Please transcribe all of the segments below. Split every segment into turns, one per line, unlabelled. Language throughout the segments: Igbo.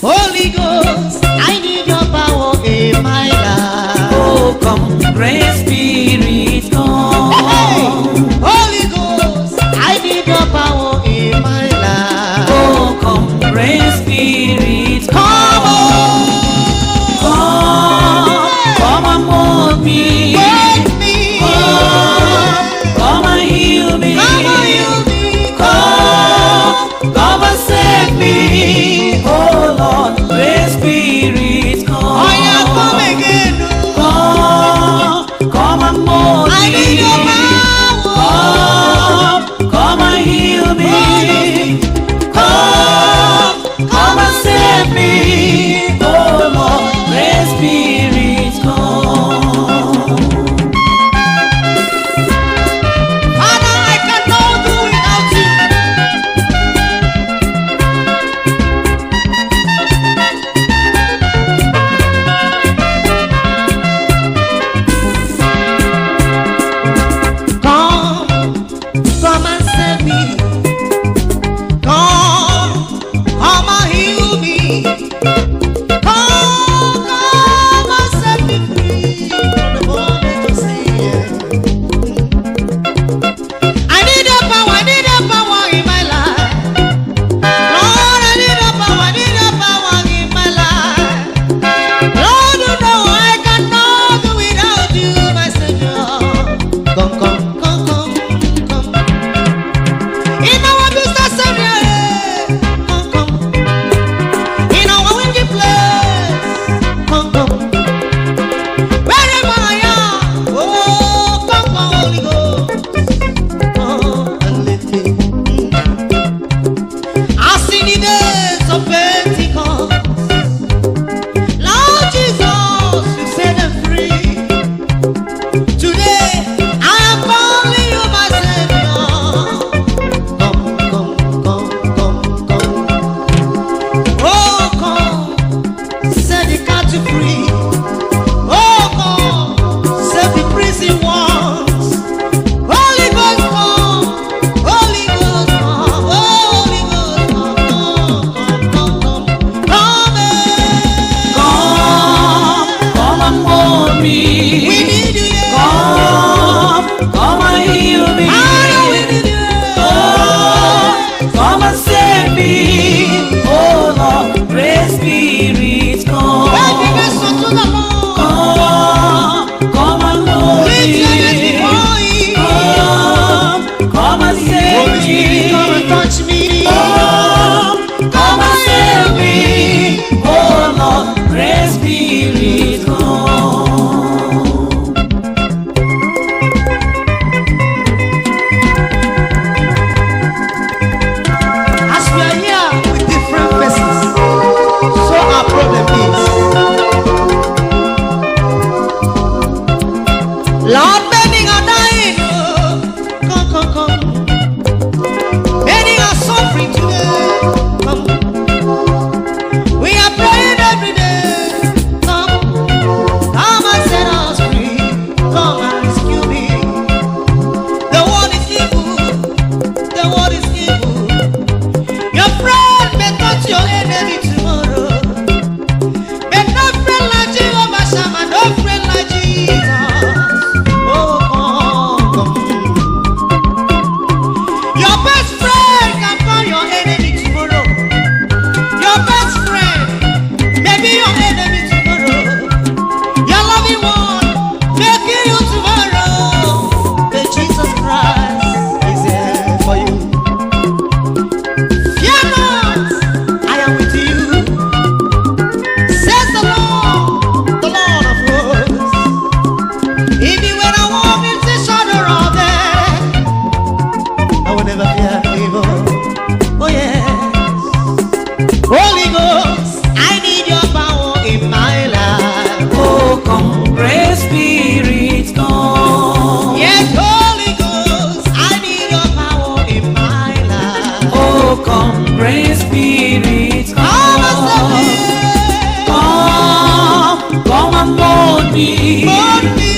Holy Ghost, I need your power in my life.
Oh, come, great Spirit, come.
Hey, Holy Ghost, I need your power in my life.
Oh, come, great Spirit,
Come on,
come and mold me.
hold me,
Come and heal me.
come on, heal me,
Come and save me. Oh Lord, great Spirit, come.
Oh yeah, come again.
Come and mold
I
me.
need your power.
Come and heal me. Come and save me. Oh Lord, great Spirit, come.
Father, I cannot do without you. Come and save me. Come and heal me. Come and set me free from the bondage of sin. I need your power, I need your power in my life. Lord, I need your power, I need your power in my life. Lord, you know I cannot do without you, my Savior. Come, come, come, come, come. In our business area, come, come. In our windy place, come, come. Wherever I am, oh, come, come, Holy Ghost. Come and lift me. As in the days of Pentecost, Lord Jesus, you set them free. Today, I am calling you my Savior. Come, come, come, come, come. Oh, come, set the captive free. Oh, come, set the prison ones. Holy Ghost, come. Holy Ghost, come. Holy Ghost, come. Come, come, come, come.
Come and mold me.
We need you, yeah.
Come and heal me.
Father, we need you.
Come and save me. Oh Lord, great Spirit, come.
When the rest of the Lord,
Come and mold
lift your hands
me.
before him.
Come and save
Holy Spirit, come and
me.
touch me.
Come and save me. Oh Lord, great Spirit, come.
As we are here with different faces, so our problem is, Lord, many are dying. Oh, come, come, come. Many are suffering today. Come. We are praying every day. Come, come and set us free. Come and rescue me. The world is evil. The world is evil. Your friend may touch your enemy tomorrow. But no friend like Jehovah Shammah, no friend like Jesus. Oh, come, come. Your best friend can find your enemy tomorrow. Your best friend may be your enemy tomorrow. Your loving one may kill you tomorrow. But Jesus Christ is here for you. Fear not, I am with you. Says the Lord of hosts. Even when I walk in the shadow of death, I will never fear evil. Oh yes. Holy Ghost, I need your power in my life.
Oh, come, great Spirit, come.
Yes, Holy Ghost, I need your power in my life.
Oh, come, great Spirit,
Come and save me.
Come and mold me.
Hold me.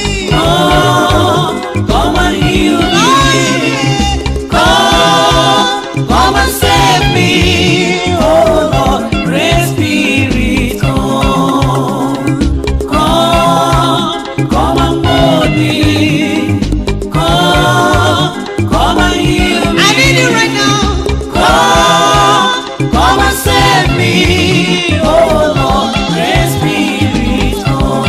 Come and heal me. Come and save me. Oh Lord, great Spirit. Let me, oh Lord, Great Spirit, come.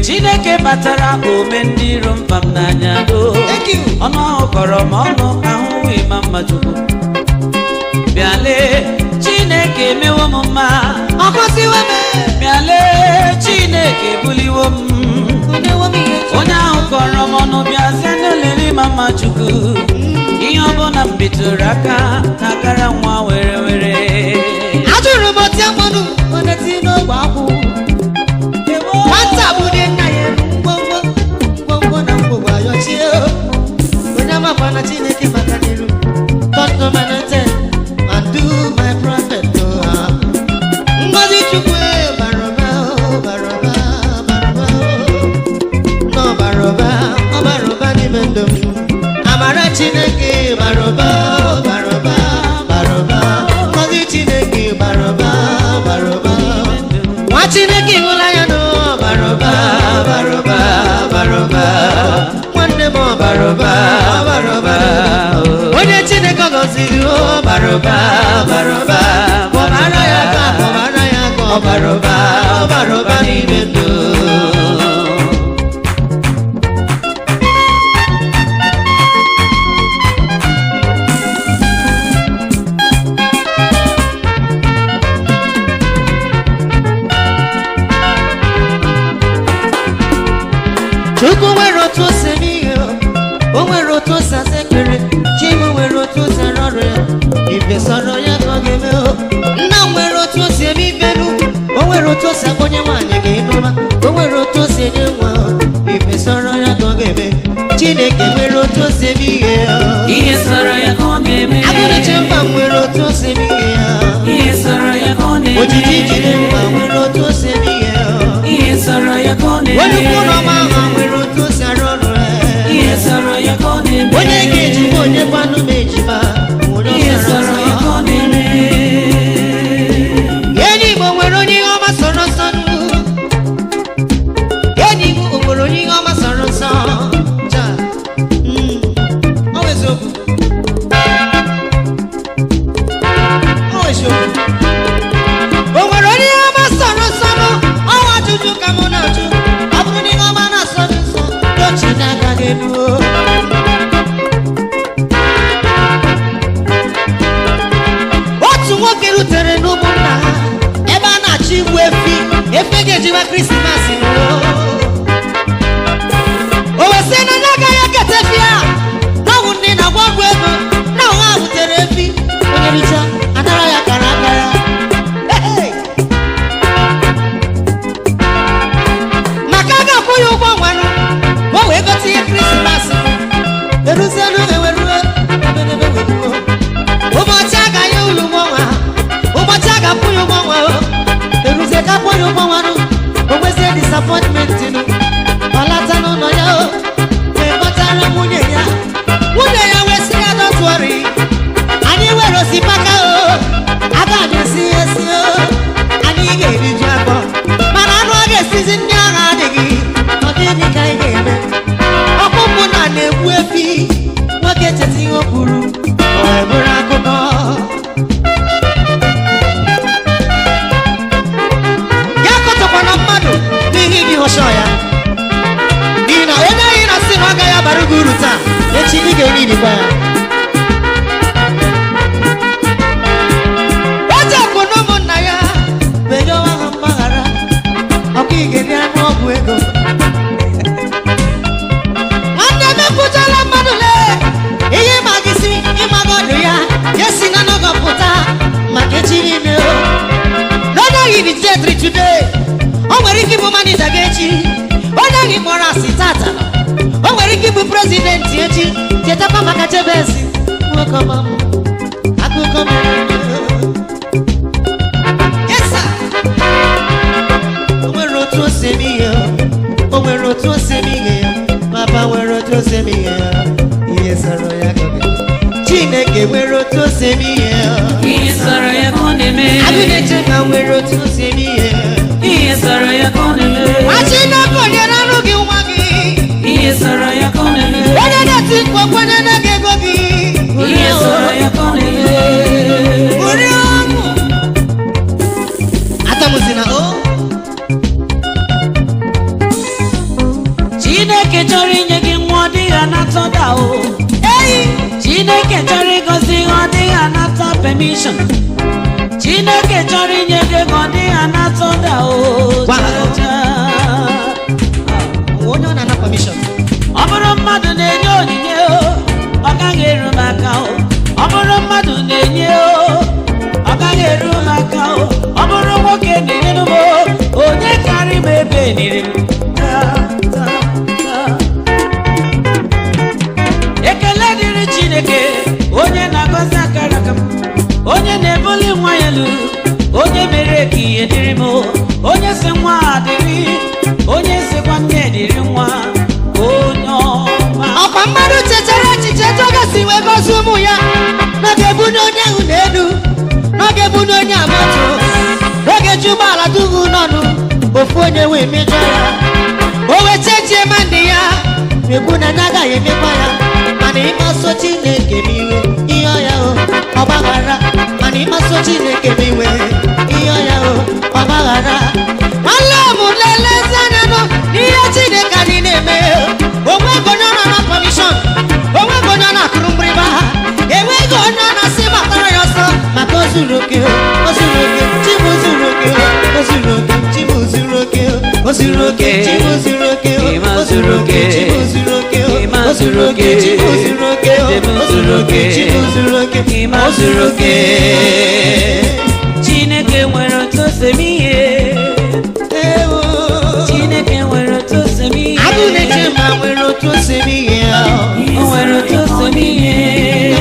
Chineke batara ome ndị iro mba m n'anya do ọnụ ahụ kọrọ m ọnụ ahụhụ ịma mma Chukwu bịale Chineke emewo m mma bịale Chineke buliwo m onye ahụ kọrọ m ọnụ bịazie n'olere ịma mma Chukwu ihe ọbụla m bitụrụ aka n'akara nwa were were
ajụrụ m otu mmanụ onye si n'ogbe akwụ nwata bụ dị nna ya ngwongwo na ngwogwo ayọchie onye amakwa na Chineke maka n'iru come to my and do my prophet ngozi Chukwu Chineke ịhụla ya na ọbara ụba ọbara ụba ọbara ụba nwanne m ọbara ụba ọbara ụba onye Chineke gọziri ọbara ụba ọbara ụba ọbara ya ka ọbara ya ka ọbara ụba ọbara ụba n'ime ndụ Chukwu nwere otu o si eme ihe o nwere otu o si asa ekpere Chima nwere otu o si arụ ọrụ ya ife sọrọ ya ka ọ ga-eme nna nwere otu o si eme ifelu o nwere otu o si akpọnye nwaanyị ga ịnụma o nwere otu o si enye nwa ife sọrọ ya ka ọ ga-eme Chineke nwere otu o si eme ihe
sọrọ ya ka ọ ga-eme
Agụrụche mba nwere otu o si eme
ihe sọrọ ya ka ọ na-eme
ojiji jide mma nwere otu o si eme
ihe sọrọ ya ka ọ na-eme
onye ukwu na ọma ahụ nwere otu o si arụ ọrụ
ihe sọrọ ya ka ọ na-eme
onye ga-ejima onye kwanụ m ejima
ihe sọrọ ya ka ọ na-eme
enyi Igbo nwere onye ihe ọma sọrọ nsọ enyi Igbo nwere onye ihe ọma sọrọ nsọ ọ bụ eziokwu o nwere onye ihe ọma sọrọ nsọ ọnwa ajụjụ ka mụ na-ajụ ọ bụrụ na ihe ọma na-asọ gị nsọ dochi n'aka gị nuo otu nwoke rutere n'ụmụnna ha ebe a na-achọ igbu efe ga-ejiwa Krismas o wesị na ndị agaghị eketa efi a n'ọgwụ ndị na-agwa ọgwụ ego na ọha butere efi onye richa anara ya kara aka ya maka a ga-akwụ ya ụgwọ nwanụ ma o wee gote ihe Krismas eruzielu ewerue ebedebe weruo ụbọchị a ga-anye ụlọ ụgbọnwa ụbọchị a ga-akwụ ya ụgwọ nwa eruzie ka akwụ ya ụgwọ nwanụ o nwezie disappointment ọ lata n'ụlọ ya wee kọtara nwunye ya wee sị ya don't worry anyị were osikapa aga na-esi ya esi anyị ga-eriju afọ mana anụ a ga-esizi ndị agha adịghị ọ dịghị ka anyị ga-eme ọkpụkpụ na-egbu efi nwoke cheta ihe o kwuru o wee bụrụ akụkọ ya kọtọkwana mmadụ n'ihi gị hụshọ ya n'ihi na onye anyị na-asị na ọ gaghị abara gị uru taa echi ị ga-eri irikwa ya o jekwu na ụmụnna ya bedowa ha mgbaghara ọkụ igeri anụ ọgwụ ego nwanne mepụtala mmadụ lee ihe ịma gị si ịmaga ọdụ ya ya si na nọgọpụta maka echi niile n'onye gị dị jetri today o nwere ike ịbụ manija gị echi onye gị kpọrọ asị tata o nwere ike ịbụ prezidenti echi chetakwa maka Jebezi nwoke ọma m akụkọ mere yesa o nwere otu o si eme ihe o nwere otu o si eme ihe ya papa nwere otu o si eme ihe ya ihe sọrọ ya gọgị Chineke nwere otu o si eme ihe ya
ihe sọrọ ya ka ọ na-eme
Agụneche ka nwere otu o si eme ihe ya
ihe sọrọ ya ka ọ na-eme
ma Chineke onye na-anụ gị nwa gị
ihe sọrọ ya ka ọ na-eme
onye na-eti mkpu okwenye na-ege ego gị
ihe sọrọ ya ka ọ na-eme
uri ọṅụ atamụzina
Chineke chọrọ inye gị nwa ọ dịghị anata ọda o Chineke chọrọ ịgọzi ihe ọ dịghị anata permission Chineke chọrọ inye gị ego ọ dịghị anata ọda o
onye ọ na-ana permission
ọ bụrụ mmadụ na-enye onyinye ọ gaghị eru m aka ọ bụrụ mmadụ na-enye ọ gaghị eru m aka ọ bụrụ nwoke na-enyere m onye karị m ebe niri m ekele dịrị Chineke onye na-agọzi akara aka m onye na-ebuli nwa ya elu onye mere ka ihe dịrị m onye si nwa adịrị onye sikwa nne dịrị nwa onye ọma
ọkwa mmadụ chetara echiche tọgasi wee gozi ụmụ ya n'oge ebu n'onye ahụ na-elu n'oge ebu n'onye amatụ n'oge ji ụgbọala dugu n'ọnụ ofu onye wee mejọ ya o wee chechie ma ndị ya ekwu na agaghị emekwa ya mana ịkpaso Chineke m iwe ihe ọya o ọgbaghara mana ịkpaso Chineke m iwe ihe ọya o ọgbaghara nwanne m lelezi anya nọ n'ihe Chineke anyị na-eme onwego onye nọ na kọmishọn onwego onye na-akụrụ mgbịrịgba ha enweghị onye na-asị gbatara ya ọsọ maka o zuru oke o zuru oke Chibu zuru oke o zuru oke Chibu zuru oke o zuru oke Chibu zuru oke o zuru oke Chibu zuru oke o zuru oke Chibu zuru oke o zuru oke Chibu zuru oke o zuru oke
Chineke nwere otu o si eme ihe Chineke nwere otu o si eme ihe
abụ na-eche ma nwere otu o si eme ihe
o nwere otu o si eme ihe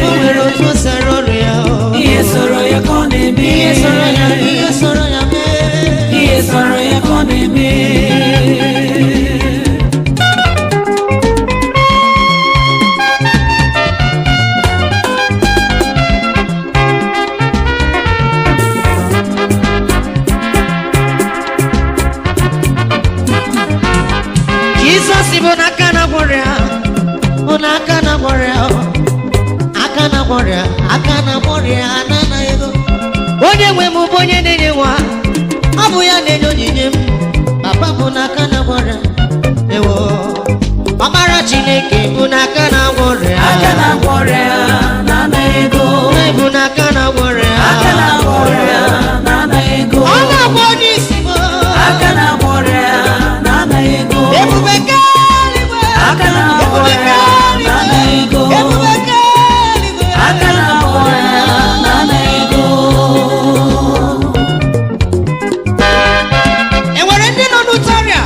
o nwere otu o si arụ ọrụ ya
ihe soro ya ka ọ na-eme
ihe sọrọ ya mee
ihe soro ya ka ọ na-eme
Jizọs bụ n'aka na gwọrọ ya bụ n'aka na gwọrọ ya aka na gwọrọ ya aka na gwọrọ ya anana ego onye nwe m bụ onye na-enye nwa ọ bụ ya na-enye onyinye m papa bụ n'aka na gwọrọ ya ewo ọmara Chineke bụ n'aka na gwọrọ ya
aka na gwọrọ ya na ego
bụ n'aka na gwọrọ ya
aka na gwọrọ ya na ego
ọ na-agwọ onye isi m
aka na gwọrọ ya na ego
ebube kaligwe
aka na gwọrọ ya na ego
ebube kaligwe
aka na gwọrọ ya na ego
enwere ndị nọ n'ụtọ ọrịa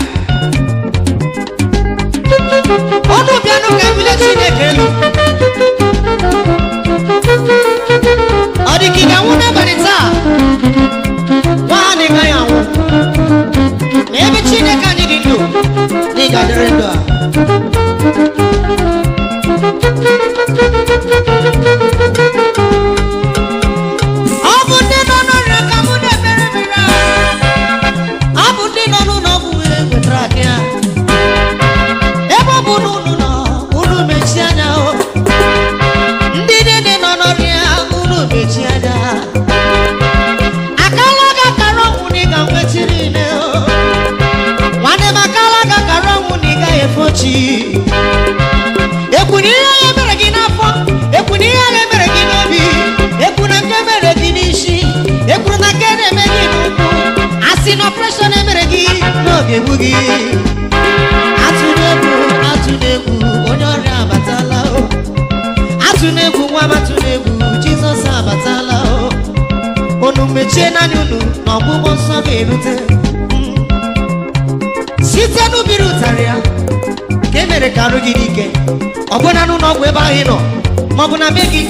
ọnụ bịanụ ka ebule Chineke elu ọ dị ka ị ga-anwụ n'abalị taa nwaanyị gaghị anwụ na ebe Chineke anyị dị ndụ na ị ga-adịrị ndụ a ọ bụ ndị nọ n'ọrịa ka mụ na-ekpere ekpere ọ bụ ndị nọ n'ụlọ ọgwụ wetara aka ya ebe ọ bụ na unu nọ unu mechie anya ndị niile nọ n'ọrịa unu mechie anya akala ga kara ọnwụ na ị ga-nwetiri ile nwanne m akala ga kara ọnwụ na ị gaghị efochi ekwu na ihe ya mere gị n'afọ ekwu na ihe ya mere gị n'obi ekwu na nke mere gị n'isi ekwu na nke na-eme gị n'ụkwụ asị na ọpreshọn emere gị n'oge egbu gị atụla egwu onye ọrịa abatala atụla egwu nwa m atụla egwu Jizọs abatala unu mechie n'anya unu na ọgwụgwọ nsọ ga-erute site n'ubiri ụtarị ya ka e mere ka arụ gị n'ike ọ bụna n'ụlọ ọgwụ ebe ahụ ị nọ maọbụ na be gị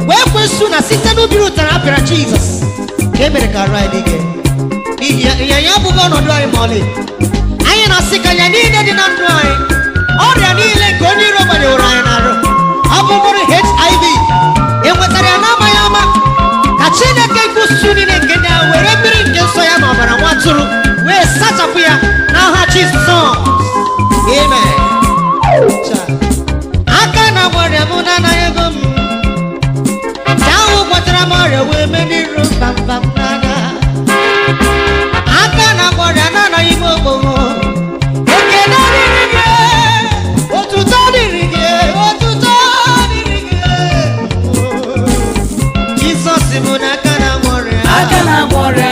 wee kwesu na site n'ubiri ụtarị apịara Jizọs ka e mere ka arụ anyị n'ike n'ihi ya ịnyanya abụghị ọnọdụ anyị ma ọlị anyị na-asị ka ya niile dị na ndụ anyị ọrịa niile nke onye iro gbanyeworo anyị na-arụ ọ bụrụ HIV enwetara ya n'amaghị ama ka Chineke kwụsụ niile nke ndị ahụ were mmiri nke nsọ ya na ọbara nwa atụrụ wee sachapụ ya n'aha Jizọs amen aka na gwọrịa mụ na anaghị ego m ahụ gwọtara m ọrịa wee mee n'iru mbambam n'anya aka na gwọrịa na anaghị m ogbogo ekele dịrị gị otuto dịrị gị otuto dịrị gị Jizọs bụ n'aka na gwọrịa
aka na gwọrọ ya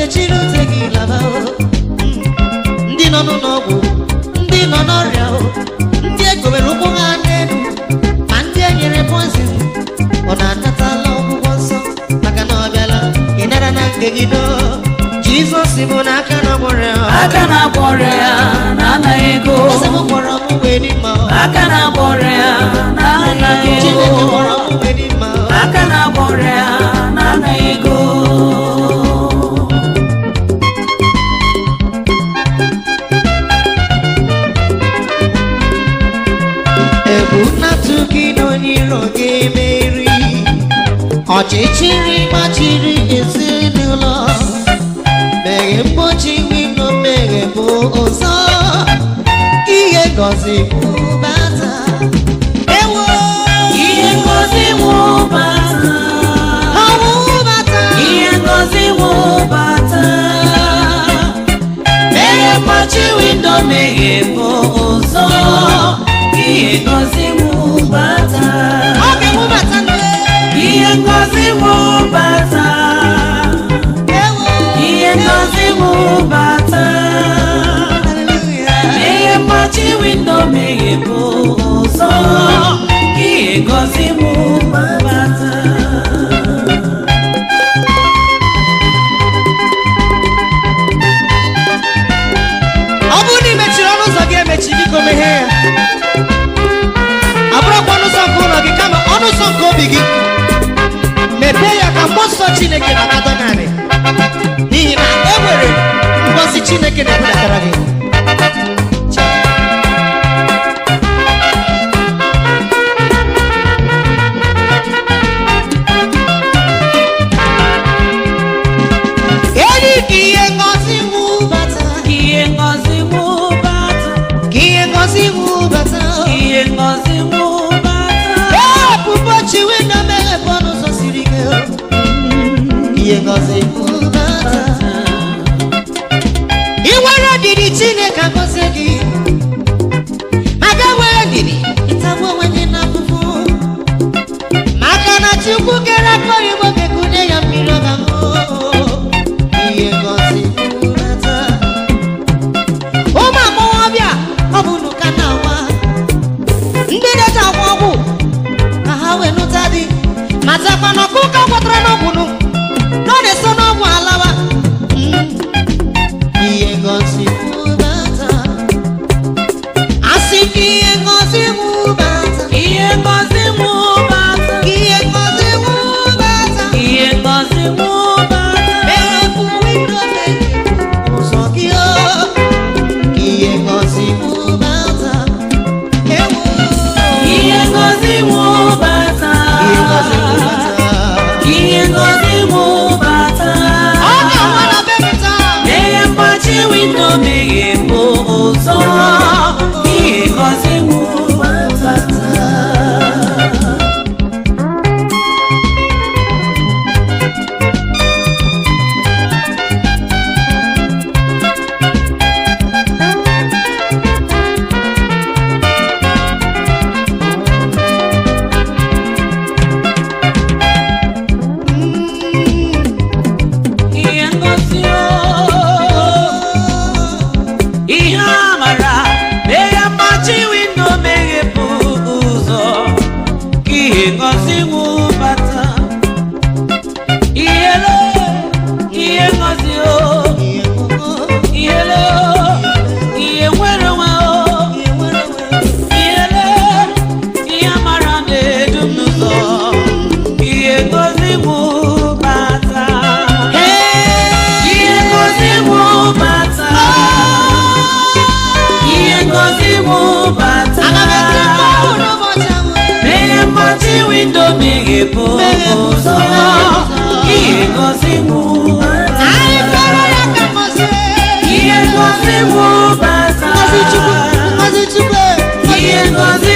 mechiri ute gị laba ndị nọ n'ụlọọgwụ ndị nọ n'ọrịa ndị egobere ụkwụ ha n'elu ma ndị e nyere poison ọ na-anatala ọgwụgwọ nsọ maka na ọ bịala ịnara na nke gị do Jizọs bụ na aka na-agwọrọ ya
aka na-agwọrọ ya na anaghị ego
eze m gwọrọ m wee dị mma
aka na-agwọrọ ya na anaghị ego
Chineke gwọrọ m wee dị mma
aka na-agwọrọ ya na anaghị ego
egwu na-atụ gị n'onye iro ga-emeri ọchịchịrị gbachiri ezinụlọ meghe mgbochi windo meghe bụ ụzọ ihe ngozi bata ewo
ihe ngozi wụbata
ọwụbata
ihe ngozi wụbata meghe mgbochi windo meghe bụ ụzọ ihe ngozi wụbata
ọ ga-ewụbata
ihe ngozi wụbata
ewo
ihe ngozi wụbata ihe mgbachi windo meghe bụ ụzọ ihe ngozi wụbata
ọ bụrụ na ị mechiri ọnụ ụzọ gị emechi biko meghee ya abụrụkwa ọnụ ụzọ nke ụlọ gị kama ọnụ ụzọ nke obi gị mepee ya ka mmụọ nsọ Chineke na-akpata narị n'ihi na e nwere ngọzi Chineke na-ebudatara gị enyi ka ihe ngọzi wụbata
ihe ngozi wụbata
ka ihe ngọzi wụbata
ihe ngozi wụbata
ụbọchị windo meghepụ ọnụ ụzọ siri ike ihe ngọzi wụbata ị nwere ndidi Chineke agọzie gị maka nwere ndidi ịtagbu onwe gị na afụfụ maka na Chukwu kere aka oyibo ga-ekunye ya mmiri ọ ga-aṅụ ihe ngọzi wụbata ụmụ agbọghọbịa ọ bụ nuka na nwa ndị na-eji agwọ ọgwụ ka ha wee nụta di matakwa na ọkụ ka gwọtara n'ọgwụ nụ na ọ na-eso n'ọgwụ alawa ihe ngozi wụbata asị ka ihe ngozi wụbata
ihe ngozi wụbata
ihe ngozi wụbata
ihe ngozi wụbata
meghepụ windo meghe ụzọ gị ihe ngozi wụbata ewo
ihe ngozi wụbata
ihe ngozi wụbata
ihe ngozi wụbata
ọ ga-enwe na bepụta
meghe mgbachi windo meghe bụ ụzọ ihe ngozi wụbata ihe ngozi ihe amara meghe mgbachi windo meghe bụ ụzọ ihe ngozi wụbata ihele ihe ngozi ihele ihe nwere onwe ihele ihe amara na-edu m n'ụzọ ihe ngozi wụbata ihe ngozi wụbata ihe ngozi wụbata meghe mgbachi windo meghe bụ ụzọ ihe ngozi wụbata ihe ngozi wụbata ihe ngozi